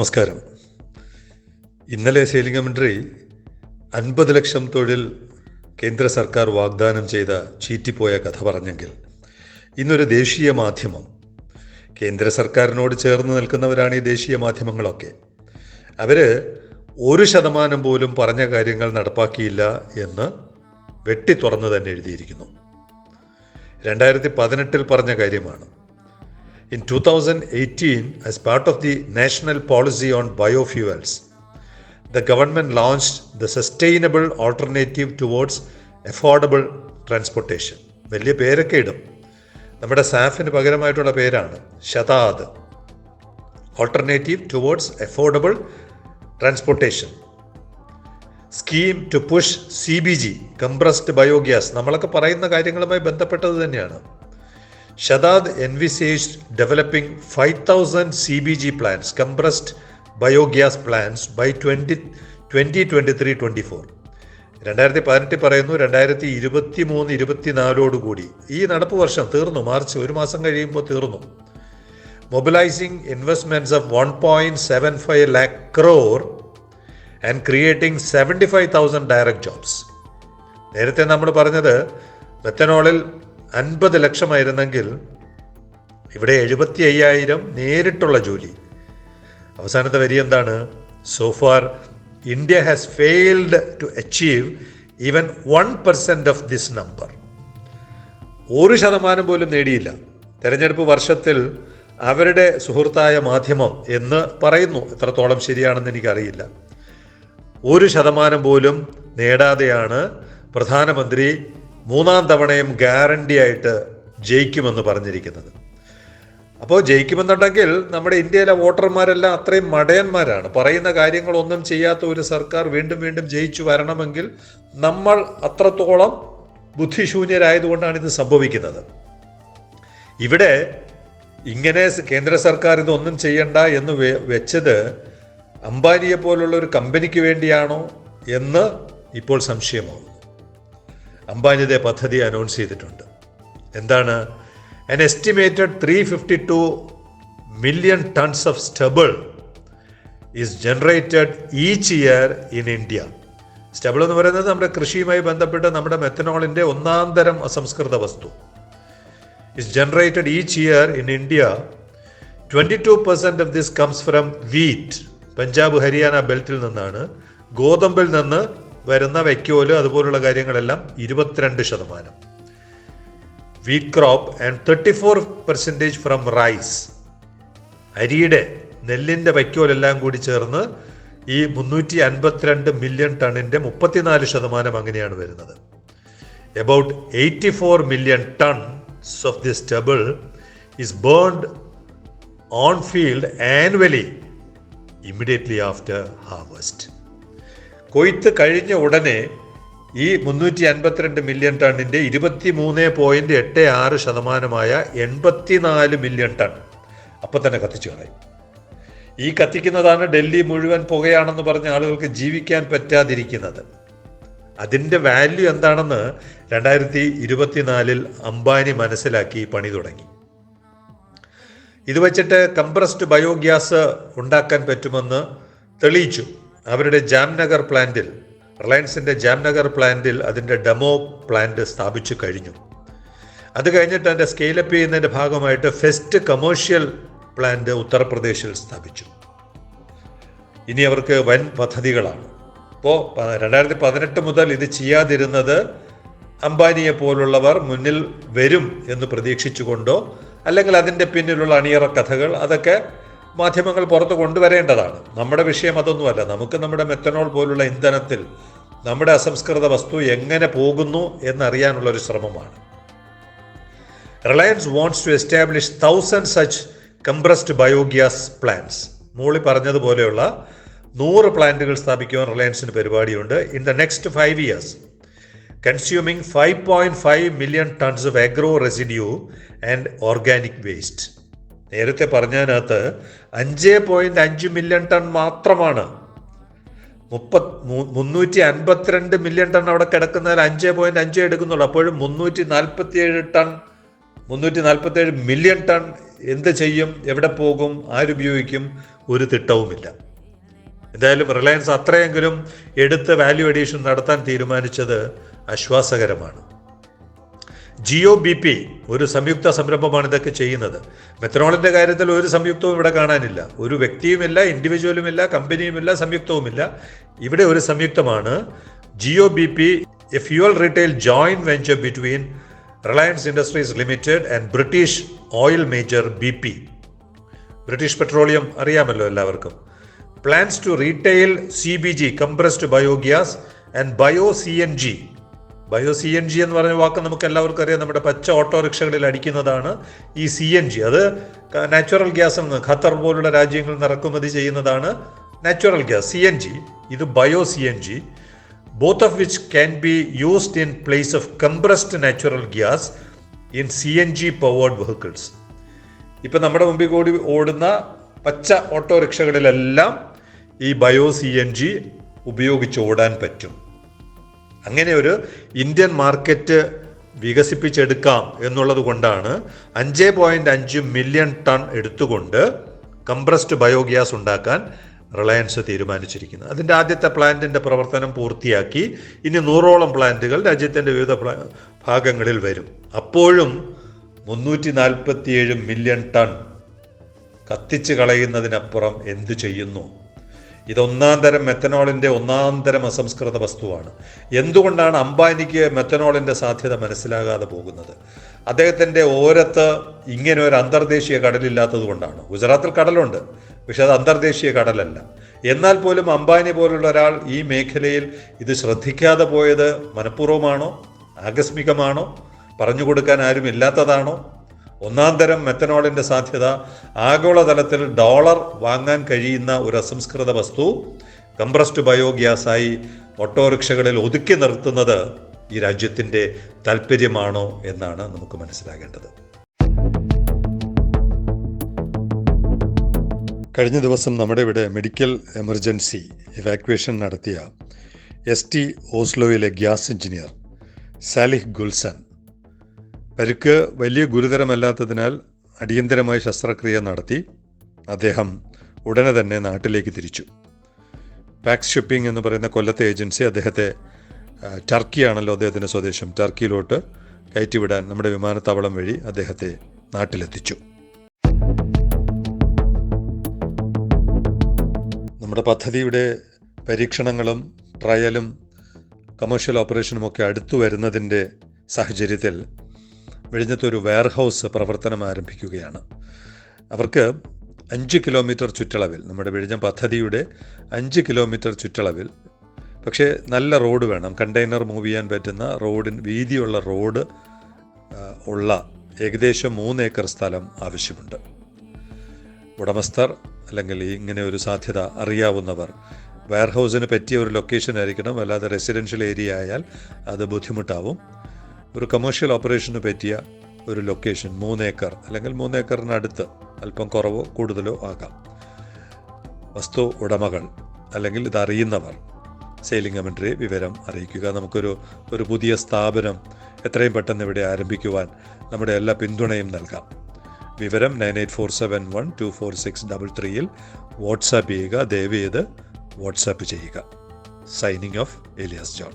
നമസ്കാരം. ഇന്നലെ sailing commentary 50 ലക്ഷം തൊഴിൽ കേന്ദ്ര സർക്കാർ വാഗ്ദാനം ചെയ്ത ചീറ്റിപ്പോയ കഥ പറഞ്ഞെങ്കിൽ ഇന്നൊരു ദേശീയ മാധ്യമം, കേന്ദ്ര സർക്കാരിനോട് ചേർന്ന് നിൽക്കുന്നവരാണ് ഈ ദേശീയ മാധ്യമങ്ങളൊക്കെ, അവർ 1% പോലും പറഞ്ഞ കാര്യങ്ങൾ നടപ്പാക്കിയില്ല എന്ന് വെട്ടി തുറന്ന് തന്നെ എഴുതിയിരിക്കുന്നു. 2018 പറഞ്ഞ കാര്യമാണ്. In 2018, as part of the national policy on biofuels, the government launched the Sustainable Alternative Towards Affordable Transportation. വലിയ പേരൊക്കെ ഇടും. നമ്മുടെ സാഫിന് പകരമായിട്ടുള്ള പേരാണ് SATAT, Alternative Towards Affordable Transportation. Scheme to push CBG, compressed biogas, നമ്മളൊക്കെ പറയുന്ന കാര്യങ്ങളുമായി ബന്ധപ്പെട്ടത് തന്നെയാണ്. Shadad envisaged developing 5,000 CBG plants, compressed biogas plants, by 2023-24. 2018 പറയുന്നു 2023-24 ഈ നടപ്പ് വർഷം തീർന്നു, മാർച്ച് ഒരു മാസം കഴിയുമ്പോൾ തീർന്നു. Mobilizing investments of 1.75 lakh crore and creating 75,000 direct jobs. നേരത്തെ നമ്മൾ പറഞ്ഞത് മെത്തനോളിൽ 50 ലക്ഷമായിരുന്നെങ്കിൽ ഇവിടെ 75,000 നേരിട്ടുള്ള ജോലി. അവസാനത്തെ വരി എന്താണ്? So far India has failed to achieve even 1% of this number. 1% പോലും നേടിയില്ല. തെരഞ്ഞെടുപ്പ് വർഷത്തിൽ അവരുടെ സുഹൃത്തായ മാധ്യമം എന്ന് പറയുന്നു. എത്രത്തോളം ശരിയാണെന്ന് എനിക്കറിയില്ല. 1% പോലും നേടാതെയാണ് പ്രധാനമന്ത്രി 3-ാം തവണയും ഗ്യാരണ്ടി ആയിട്ട് ജയിക്കുമെന്ന് പറഞ്ഞിരിക്കുന്നത്. അപ്പോൾ ജയിക്കുമെന്നുണ്ടെങ്കിൽ നമ്മുടെ ഇന്ത്യയിലെ വോട്ടർമാരെല്ലാം അത്രയും മടയന്മാരാണ്. പറയുന്ന കാര്യങ്ങളൊന്നും ചെയ്യാത്ത ഒരു സർക്കാർ വീണ്ടും വീണ്ടും ജയിച്ചു വരണമെങ്കിൽ നമ്മൾ അത്രത്തോളം ബുദ്ധിശൂന്യരായതുകൊണ്ടാണ് ഇത് സംഭവിക്കുന്നത്. ഇവിടെ ഇങ്ങനെ കേന്ദ്ര സർക്കാർ ഇതൊന്നും ചെയ്യണ്ട എന്ന് വെച്ചത് അംബാനിയെ പോലുള്ള ഒരു കമ്പനിക്ക് വേണ്ടിയാണോ എന്ന് ഇപ്പോൾ സംശയമാകുന്നു. അംബാനിയുടെ പദ്ധതി അനൗൺസ് ചെയ്തിട്ടുണ്ട്. എന്താണ്? an estimated 352 million tons of stubble is generated each year in India. Stubble എന്ന് പറയുന്നത് നമ്മുടെ കൃഷിയുമായി ബന്ധപ്പെട്ട് നമ്മുടെ മെത്തനോളിൻ്റെ 1-ാം തരം അസംസ്കൃത വസ്തു. is generated each year in India. 22% of this comes from wheat. Punjab Haryana ബെൽറ്റിൽ നിന്നാണ്. ഗോതമ്പിൽ നിന്ന് വരുന്ന വൈക്കോല് അതുപോലുള്ള കാര്യങ്ങളെല്ലാം 22%. Wheat crop and 34% from rice. അരിയുടെ, നെല്ലിൻ്റെ വൈക്കോലെല്ലാം കൂടി ചേർന്ന് ഈ 352 മില്യൺ ടണ്ണിൻ്റെ 34% അങ്ങനെയാണ് വരുന്നത്. About 84 million tons of the stubble is burned on field annually immediately after harvest. കൊയ്ത്ത് കഴിഞ്ഞ ഉടനെ ഈ 352 മില്യൺ ടണ്ണിൻ്റെ 23.86% 84 മില്യൺ ടൺ അപ്പം തന്നെ കത്തിച്ചു കളയും. ഈ കത്തിക്കുന്നതാണ് ഡൽഹി മുഴുവൻ പുകയാണെന്ന് പറഞ്ഞ ആളുകൾക്ക് ജീവിക്കാൻ പറ്റാതിരിക്കുന്നത്. അതിൻ്റെ വാല്യൂ എന്താണെന്ന് 2024 അംബാനി മനസ്സിലാക്കി പണി തുടങ്ങി. ഇത് വച്ചിട്ട് കംപ്രസ്ഡ് ബയോഗ്യാസ് ഉണ്ടാക്കാൻ പറ്റുമെന്ന് തെളിയിച്ചു. അവരുടെ ജാംനഗർ പ്ലാന്റിൽ, റിലയൻസിൻ്റെ ജാംനഗർ പ്ലാന്റിൽ അതിൻ്റെ ഡെമോ പ്ലാന്റ് സ്ഥാപിച്ചു കഴിഞ്ഞു. അത് കഴിഞ്ഞിട്ട് അതിൻ്റെ സ്കെയിലപ്പ് ചെയ്യുന്നതിൻ്റെ ഭാഗമായിട്ട് ഫസ്റ്റ് കമേഴ്ഷ്യൽ പ്ലാന്റ് ഉത്തർപ്രദേശിൽ സ്ഥാപിച്ചു. ഇനി അവർക്ക് വൻ പദ്ധതികളാണ്. ഇപ്പോൾ 2018 മുതൽ ഇത് ചെയ്യാതിരുന്നത് അംബാനിയെ പോലുള്ളവർ മുന്നിൽ വരും എന്ന് പ്രതീക്ഷിച്ചുകൊണ്ടോ അല്ലെങ്കിൽ അതിൻ്റെ പിന്നിലുള്ള അണിയറ കഥകൾ അതൊക്കെ മാധ്യമങ്ങൾ പുറത്ത് കൊണ്ടുവരേണ്ടതാണ്. നമ്മുടെ വിഷയം അതൊന്നുമല്ല. നമുക്ക് നമ്മുടെ മെത്തനോൾ പോലുള്ള ഇന്ധനത്തിൽ നമ്മുടെ അസംസ്കൃത വസ്തു എങ്ങനെ പോകുന്നു എന്നറിയാനുള്ളൊരു ശ്രമമാണ്. Reliance wants to establish 1,000 such compressed biogas plants. മോളി പറഞ്ഞതുപോലെയുള്ള 100 പ്ലാന്റുകൾ സ്ഥാപിക്കുവാൻ റിലയൻസിന് പരിപാടിയുണ്ട്. In the next 5 years, consuming 5.5 million tons of agro residue and organic waste. നേരത്തെ പറഞ്ഞതിനകത്ത് 5.5 മില്യൺ ടൺ മാത്രമാണ്. 352 മില്യൺ ടൺ അവിടെ കിടക്കുന്നതിൽ 5.5 എടുക്കുന്നുള്ളൂ. അപ്പോഴും 347 മില്യൺ ടൺ എന്ത് ചെയ്യും, എവിടെ പോകും, ആരുപയോഗിക്കും, ഒരു തിട്ടവുമില്ല. എന്തായാലും റിലയൻസ് അത്രയെങ്കിലും എടുത്ത് വാല്യൂ അഡീഷൻ നടത്താൻ തീരുമാനിച്ചത് ആശ്വാസകരമാണ്. ജിയോ BP ഒരു സംയുക്ത സംരംഭമാണ് ഇതൊക്കെ ചെയ്യുന്നത്. മെത്തനോളിൻ്റെ കാര്യത്തിൽ ഒരു സംയുക്തവും ഇവിടെ കാണാനില്ല. ഒരു വ്യക്തിയുമില്ല, ഇൻഡിവിജ്വലുമില്ല, കമ്പനിയുമില്ല, സംയുക്തവുമില്ല. ഇവിടെ ഒരു സംയുക്തമാണ് Jio BP, a fuel retail joint venture between Reliance Industries Limited and British oil major BP. British petroleum അറിയാമല്ലോ എല്ലാവർക്കും. Plans to retail CBG, compressed biogas, and BioCNG. BioCNG എന്ന് പറഞ്ഞ വാക്ക് നമുക്ക് എല്ലാവർക്കും അറിയാം. നമ്മുടെ പച്ച ഓട്ടോറിക്ഷകളിൽ അടിക്കുന്നതാണ് ഈ CNG. അത് നാച്ചുറൽ ഗ്യാസിൽ നിന്ന് ഖത്തർ പോലുള്ള രാജ്യങ്ങളിൽ നിന്ന് ഇറക്കുമതി ചെയ്യുന്നതാണ് നാച്ചുറൽ ഗ്യാസ് CNG. ഇത് BioCNG, both of which can be used in place of compressed natural gas in CNG powered vehicles. ഇപ്പം നമ്മുടെ മുമ്പിൽ കൂടി ഓടുന്ന പച്ച ഓട്ടോറിക്ഷകളിലെല്ലാം ഈ BioCNG ഉപയോഗിച്ച് ഓടാൻ പറ്റും. അങ്ങനെ ഒരു ഇന്ത്യൻ മാർക്കറ്റ് വികസിപ്പിച്ചെടുക്കാം എന്നുള്ളത് കൊണ്ടാണ് 5.5 മില്യൺ ടൺ എടുത്തുകൊണ്ട് കംപ്രസ്ഡ് ബയോഗ്യാസ് ഉണ്ടാക്കാൻ റിലയൻസ് തീരുമാനിച്ചിരിക്കുന്നത്. അതിൻ്റെ ആദ്യത്തെ പ്ലാന്റിൻ്റെ പ്രവർത്തനം പൂർത്തിയാക്കി. ഇനി 100ഓളം പ്ലാന്റുകൾ രാജ്യത്തിൻ്റെ വിവിധ ഭാഗങ്ങളിൽ വരും. അപ്പോഴും 347 മില്യൺ ടൺ കത്തിച്ച് കളയുന്നതിനപ്പുറം എന്തു ചെയ്യുന്നു? ഇത് ഒന്നാന്തരം മെത്തനോളിൻ്റെ ഒന്നാന്തരം അസംസ്കൃത വസ്തുവാണ്. എന്തുകൊണ്ടാണ് അംബാനിക്ക് മെത്തനോളിൻ്റെ സാധ്യത മനസ്സിലാകാതെ പോകുന്നത്? അദ്ദേഹത്തിൻ്റെ ഓരത്ത് ഇങ്ങനെ ഒരു അന്തർദേശീയ കടലില്ലാത്തത് കൊണ്ടാണ്. ഗുജറാത്തിൽ കടലുണ്ട്, പക്ഷെ അത് അന്തർദേശീയ കടലല്ല. എന്നാൽ പോലും അംബാനി പോലുള്ള ഒരാൾ ഈ മേഖലയിൽ ഇത് ശ്രദ്ധിക്കാതെ പോയത് മനഃപൂർവ്വമാണോ, ആകസ്മികമാണോ, പറഞ്ഞു കൊടുക്കാൻ ആരും ഇല്ലാത്തതാണോ? ഒന്നാന്തരം മെത്തനോളിൻ്റെ സാധ്യത ആഗോളതലത്തിൽ ഡോളർ വാങ്ങാൻ കഴിയുന്ന ഒരു അസംസ്കൃത വസ്തു കംപ്രസ്ഡ് ബയോഗ്യാസായി ഓട്ടോറിക്ഷകളിൽ ഒതുക്കി നിർത്തുന്നത് ഈ രാജ്യത്തിൻ്റെ താല്പര്യമാണോ എന്നാണ് നമുക്ക് മനസ്സിലാകേണ്ടത്. കഴിഞ്ഞ ദിവസം നമ്മുടെ ഇവിടെ മെഡിക്കൽ എമർജൻസി ഇവാക്വേഷൻ നടത്തിയ ST ഓസ്ലോയിലെ ഗ്യാസ് എഞ്ചിനീയർ സാലിഹ് ഗുൽസൻ പരിക്ക് വലിയ ഗുരുതരമല്ലാത്തതിനാൽ അടിയന്തരമായി ശസ്ത്രക്രിയ നടത്തി അദ്ദേഹം ഉടനെ തന്നെ നാട്ടിലേക്ക് തിരിച്ചു. പാക്സ് ഷിപ്പിംഗ് എന്ന് പറയുന്ന കൊല്ലത്തെ ഏജൻസി അദ്ദേഹത്തെ ടർക്കിയാണല്ലോ അദ്ദേഹത്തിൻ്റെ സ്വദേശം, ടർക്കിയിലോട്ട് കയറ്റിവിടാൻ നമ്മുടെ വിമാനത്താവളം വഴി അദ്ദേഹത്തെ നാട്ടിലെത്തിച്ചു. നമ്മുടെ പദ്ധതിയുടെ പരീക്ഷണങ്ങളും ട്രയലും കമേഴ്ഷ്യൽ ഓപ്പറേഷനും ഒക്കെ അടുത്തു വരുന്നതിൻ്റെ സാഹചര്യത്തിൽ വിഴിഞ്ഞത്തൊരു വെയർഹൗസ് പ്രവർത്തനം ആരംഭിക്കുകയാണ്. അവർക്ക് 5 കിലോമീറ്റർ ചുറ്റളവിൽ, നമ്മുടെ വിഴിഞ്ഞം പദ്ധതിയുടെ 5 കിലോമീറ്റർ ചുറ്റളവിൽ, പക്ഷേ നല്ല റോഡ് വേണം, കണ്ടെയ്നർ മൂവ് ചെയ്യാൻ പറ്റുന്ന വീതിയുള്ള റോഡ് ഉള്ള ഏകദേശം 3 ഏക്കർ സ്ഥലം ആവശ്യമുണ്ട്. ഉടമസ്ഥർ അല്ലെങ്കിൽ ഇങ്ങനെ ഒരു സാധ്യത അറിയാവുന്നവർ വെയർഹൗസിന് പറ്റിയ ഒരു ലൊക്കേഷൻ ആയിരിക്കണം. അല്ലാതെ റെസിഡൻഷ്യൽ ഏരിയ ആയാൽ അത് ബുദ്ധിമുട്ടാവും. ഒരു കമേഴ്ഷ്യൽ ഓപ്പറേഷന് പറ്റിയ ഒരു ലൊക്കേഷൻ 3 ഏക്കർ അല്ലെങ്കിൽ 3 ഏക്കറിനടുത്ത്, അല്പം കുറവോ കൂടുതലോ ആകാം. വസ്തു ഉടമകൾ അല്ലെങ്കിൽ ഇതറിയുന്നവർ സെയിലിംഗ് കമൻട്രിയെ വിവരം അറിയിക്കുക. നമുക്കൊരു പുതിയ സ്ഥാപനം എത്രയും പെട്ടെന്ന് ഇവിടെ ആരംഭിക്കുവാൻ നമ്മുടെ എല്ലാ പിന്തുണയും നൽകാം. വിവരം 9847124633 വാട്സാപ്പ് ചെയ്യുക. ദയവ് ചെയ്ത് വാട്സാപ്പ് ചെയ്യുക. Signing off, Elias John.